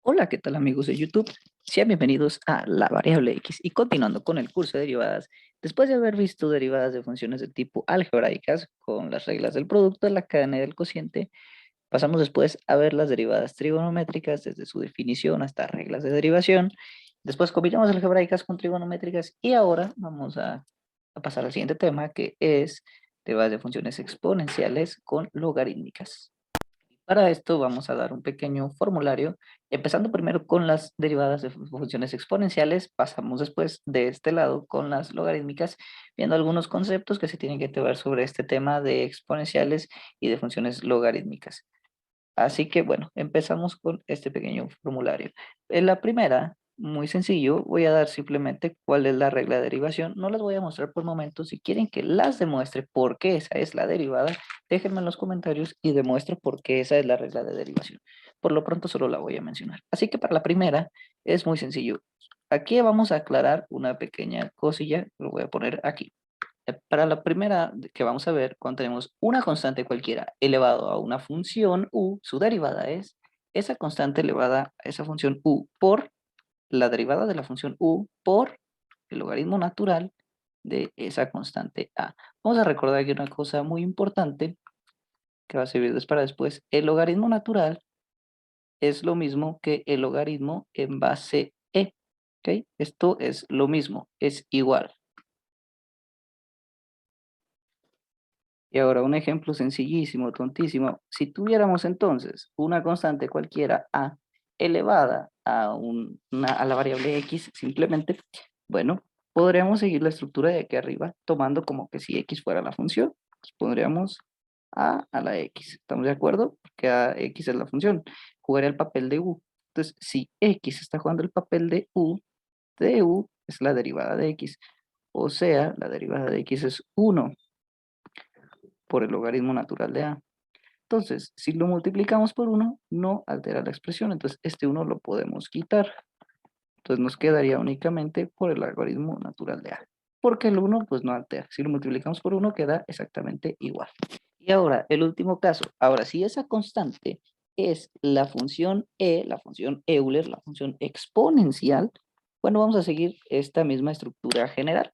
Hola, ¿qué tal amigos de YouTube? Sean bienvenidos a la variable X y continuando con el curso de derivadas. Después de haber visto derivadas de funciones de tipo algebraicas con las reglas del producto, de la cadena y del cociente, pasamos después a ver las derivadas trigonométricas desde su definición hasta reglas de derivación. Después combinamos algebraicas con trigonométricas y ahora vamos a pasar al siguiente tema, que es derivadas de funciones exponenciales con logarítmicas. Para esto vamos a dar un pequeño formulario, empezando primero con las derivadas de funciones exponenciales, pasamos después de este lado con las logarítmicas, viendo algunos conceptos que se tienen que ver sobre este tema de exponenciales y de funciones logarítmicas. Así que bueno, empezamos con este pequeño formulario. En la primera, muy sencillo, voy a dar simplemente cuál es la regla de derivación. No las voy a mostrar por momentos. Si quieren que las demuestre por qué esa es la derivada, déjenme en los comentarios y demuestro por qué esa es la regla de derivación. Por lo pronto solo la voy a mencionar. Así que para la primera es muy sencillo. Aquí vamos a aclarar una pequeña cosilla, lo voy a poner aquí. Para la primera que vamos a ver, cuando tenemos una constante cualquiera elevado a una función u, su derivada es esa constante elevada a esa función u por la derivada de la función u por el logaritmo natural de esa constante a. Vamos a recordar aquí una cosa muy importante que va a servir para después. El logaritmo natural es lo mismo que el logaritmo en base e. ¿Ok? Esto es lo mismo, es igual. Y ahora un ejemplo sencillísimo, tontísimo. Si tuviéramos entonces una constante cualquiera a elevada a, a la variable x simplemente, bueno, podríamos seguir la estructura de aquí arriba tomando como que si x fuera la función, pues pondríamos a la x. ¿Estamos de acuerdo? Porque a x es la función. Jugaría el papel de u. Entonces, si x está jugando el papel de u es la derivada de x. O sea, la derivada de x es 1 por el logaritmo natural de a. Entonces, si lo multiplicamos por 1, no altera la expresión. Entonces, este 1 lo podemos quitar. Entonces, nos quedaría únicamente por el logaritmo natural de a. Porque el 1, pues no altera. Si lo multiplicamos por 1, queda exactamente igual. Y ahora, el último caso. Ahora, si esa constante es la función e, la función Euler, la función exponencial, bueno, vamos a seguir esta misma estructura general.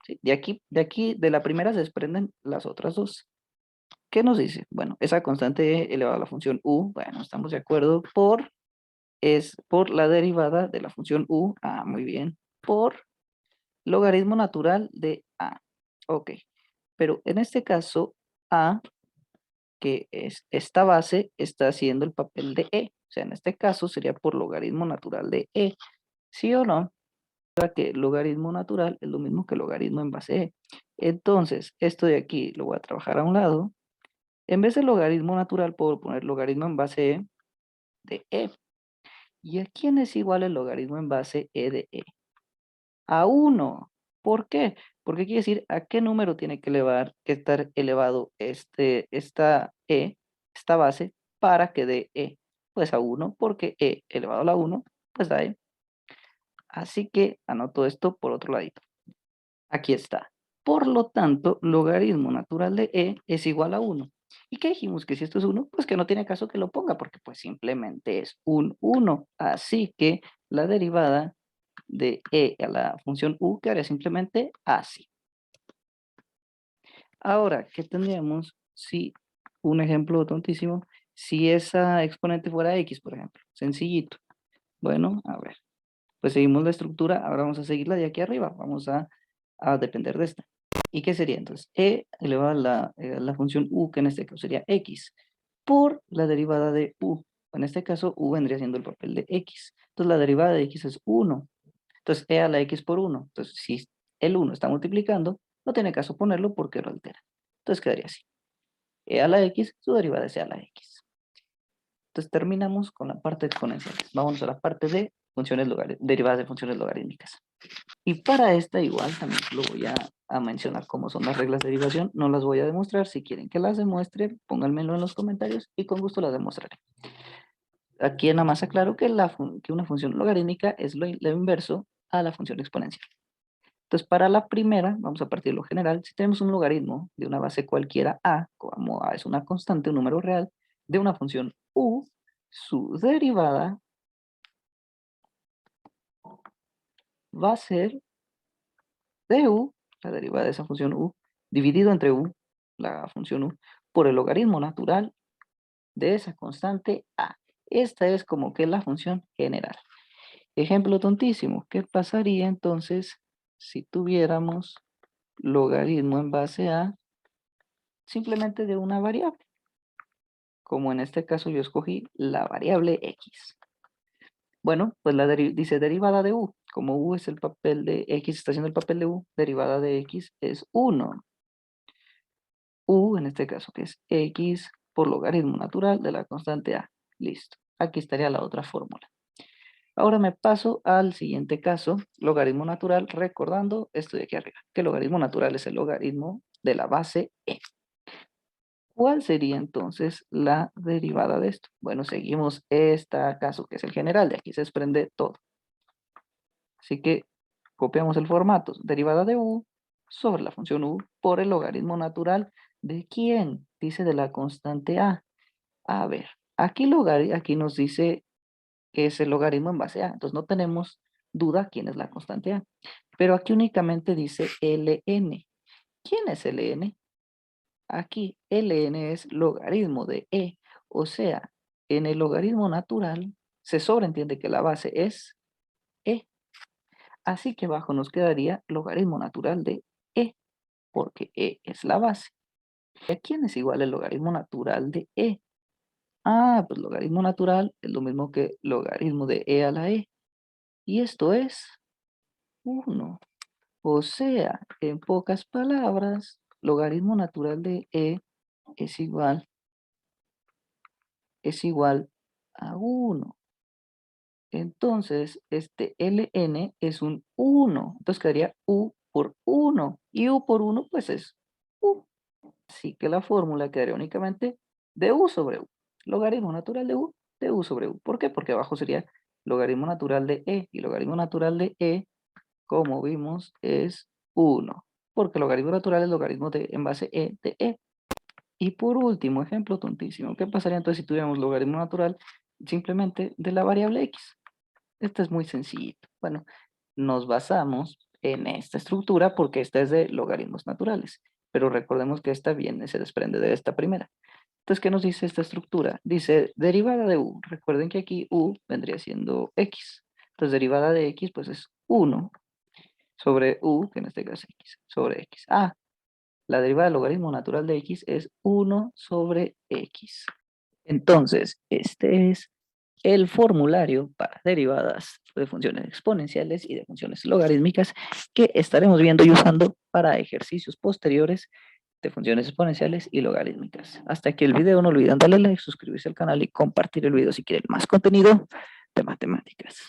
¿Sí? De la primera se desprenden las otras dos. ¿Qué nos dice? Bueno, esa constante elevada a la función u, bueno, estamos de acuerdo, es por la derivada de la función u, muy bien, por logaritmo natural de a. Ok, pero en este caso, a, que es esta base, está haciendo el papel de e. O sea, en este caso sería por logaritmo natural de e. ¿Sí o no? Para que logaritmo natural es lo mismo que logaritmo en base e. Entonces, esto de aquí lo voy a trabajar a un lado. En vez de logaritmo natural, puedo poner logaritmo en base e de e. ¿Y a quién es igual el logaritmo en base e de e? A 1. ¿Por qué? Porque quiere decir a qué número tiene que estar elevado esta e, esta base, para que dé e. Pues a 1, porque e elevado a la 1, pues da e. Así que anoto esto por otro ladito. Aquí está. Por lo tanto, logaritmo natural de e es igual a 1. ¿Y qué dijimos? Que si esto es 1, pues que no tiene caso que lo ponga, porque pues simplemente es un 1. Así que la derivada de e a la función u quedaría simplemente así. Ahora, ¿qué tendríamos si, un ejemplo tontísimo, si esa exponente fuera x, por ejemplo? Sencillito. Bueno, a ver, pues seguimos la estructura, ahora vamos a seguirla de aquí arriba, vamos a depender de esta. ¿Y qué sería entonces? E elevado a la función u, que en este caso sería x, por la derivada de u. En este caso, u vendría siendo el papel de x. Entonces, la derivada de x es 1. Entonces, e a la x por 1. Entonces, si el 1 está multiplicando, no tiene caso ponerlo porque lo altera. Entonces, quedaría así. E a la x, su derivada es e a la x. Entonces, terminamos con la parte de exponenciales. Vámonos a la parte de derivadas de funciones logarítmicas. Y para esta igual también lo voy a mencionar cómo son las reglas de derivación. No las voy a demostrar. Si quieren que las demuestre, pónganmelo en los comentarios y con gusto las demostraré. Aquí nada más aclaro que, que una función logarítmica es lo inverso a la función exponencial. Entonces, para la primera, vamos a partir de lo general. Si tenemos un logaritmo de una base cualquiera a, como a es una constante, un número real, de una función u, su derivada va a ser de u, la derivada de esa función u, dividido entre u, la función u, por el logaritmo natural de esa constante a. Esta es como que la función general. Ejemplo tontísimo, ¿qué pasaría entonces si tuviéramos logaritmo en base a simplemente de una variable? Como en este caso yo escogí la variable x. Bueno, pues dice derivada de u. Como u es el papel de x, está haciendo el papel de u, derivada de x es 1. U, en este caso, que es x por logaritmo natural de la constante a. Listo. Aquí estaría la otra fórmula. Ahora me paso al siguiente caso, logaritmo natural, recordando esto de aquí arriba, que el logaritmo natural es el logaritmo de la base e. ¿Cuál sería entonces la derivada de esto? Bueno, seguimos este caso que es el general, de aquí se desprende todo. Así que copiamos el formato, derivada de u sobre la función u por el logaritmo natural de quién, dice de la constante a. A ver, aquí nos dice que es el logaritmo en base a, entonces no tenemos duda quién es la constante a. Pero aquí únicamente dice ln. ¿Quién es ln? Aquí ln es logaritmo de e, o sea, en el logaritmo natural se sobreentiende que la base es e. Así que abajo nos quedaría logaritmo natural de e, porque e es la base. ¿Y a quién es igual el logaritmo natural de e? Ah, pues logaritmo natural es lo mismo que logaritmo de e a la e. Y esto es 1. O sea, en pocas palabras, logaritmo natural de e es igual a 1. Entonces, este ln es un 1. Entonces quedaría u por 1. Y u por 1, pues es u. Así que la fórmula quedaría únicamente de u sobre u. Logaritmo natural de u sobre u. ¿Por qué? Porque abajo sería logaritmo natural de e. Y logaritmo natural de e, como vimos, es 1. Porque logaritmo natural es logaritmo de en base e de e. Y por último, ejemplo tontísimo. ¿Qué pasaría entonces si tuviéramos logaritmo natural simplemente de la variable x? Esto es muy sencillito. Bueno, nos basamos en esta estructura porque esta es de logaritmos naturales. Pero recordemos que esta viene, se desprende de esta primera. Entonces, ¿qué nos dice esta estructura? Dice derivada de u. Recuerden que aquí u vendría siendo x. Entonces, derivada de x, pues es 1 sobre u, que en este caso es x, sobre x. Ah, la derivada del logaritmo natural de x es 1 sobre x. Entonces, este es el formulario para derivadas de funciones exponenciales y de funciones logarítmicas que estaremos viendo y usando para ejercicios posteriores de funciones exponenciales y logarítmicas. Hasta aquí el video, no olviden darle like, suscribirse al canal y compartir el video si quieren más contenido de matemáticas.